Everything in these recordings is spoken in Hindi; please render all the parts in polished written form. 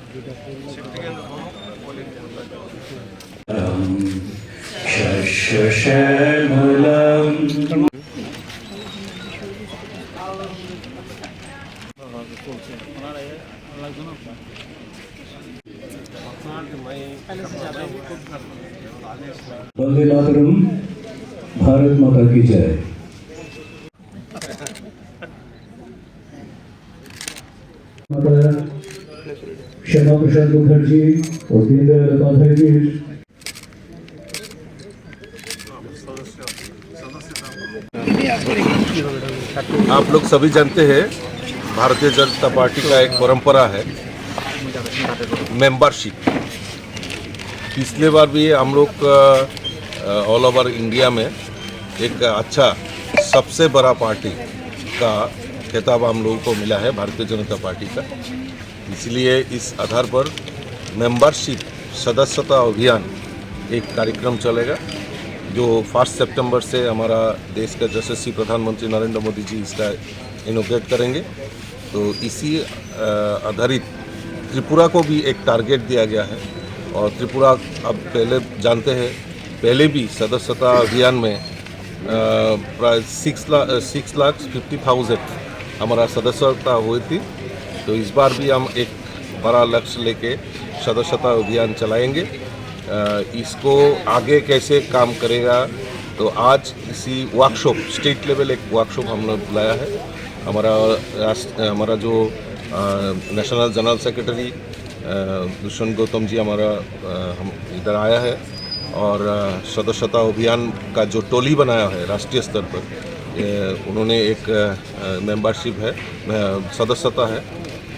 वंदे मातरम। भारत माता की जय। श्यामा प्रसाद मुखर्जी और दीनदयाल उपाध्याय जी। आप लोग सभी जानते हैं भारतीय जनता पार्टी का एक परंपरा है मेंबरशिप। पिछले बार भी हम लोग ऑल ओवर इंडिया में एक अच्छा सबसे बड़ा पार्टी का खिताब हम लोगों को मिला है भारतीय जनता पार्टी का। इसलिए इस आधार पर मेंबरशिप सदस्यता अभियान एक कार्यक्रम चलेगा जो 1 सितंबर से हमारा देश का यशस्वी प्रधानमंत्री नरेंद्र मोदी जी इसका इनोग्रेट करेंगे। तो इसी आधारित त्रिपुरा को भी एक टारगेट दिया गया है और त्रिपुरा अब पहले जानते हैं पहले भी सदस्यता अभियान में प्राय 6,50,000 हमारा सदस्यता हुई थी। तो इस बार भी हम एक बड़ा लक्ष्य लेके सदस्यता अभियान चलाएंगे। इसको आगे कैसे काम करेगा तो आज इसी वर्कशॉप स्टेट लेवल एक वर्कशॉप हमने बुलाया है। हमारा जो national general secretary Dushyant Gautam ji हमारा हम इधर आया है और सदस्यता अभियान का जो टोली बनाया है राष्ट्रीय स्तर पर उन्होंने एक मेंबरशिप है सदस्यता है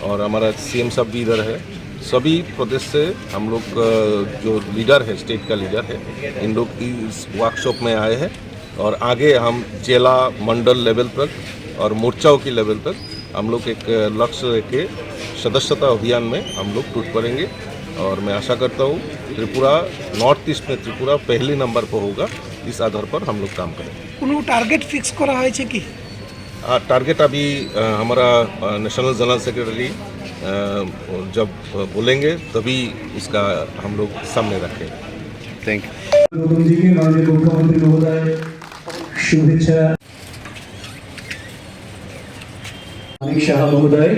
और हमारा सीएम साहब भी इधर है। सभी प्रदेश से हम लोग जो लीडर है स्टेट का लीडर है इन लोग इस वर्कशॉप में आए हैं और आगे हम जिला मंडल लेवल तक और मोर्चाओं की लेवल तक हम लोग एक लक्ष्य लेके सदस्यता अभियान में हम लोग टूट पड़ेंगे। और मैं आशा करता हूँ त्रिपुरा नॉर्थ ईस्ट में त्रिपुरा पहले नंबर पर होगा। इस आधार पर हम लोग काम करेंगे। কোনো টার্গেট ফিক্স করা হয়েছে কি? टारगेट अभी हमारा नेशनल जनरल सेक्रेटरी जब बोलेंगे तभी उसका हम लोग सामने रखेंगे। थैंक यू जी के माननीय मुख्यमंत्री महोदय शुभेच्छा। अमित शाह महोदय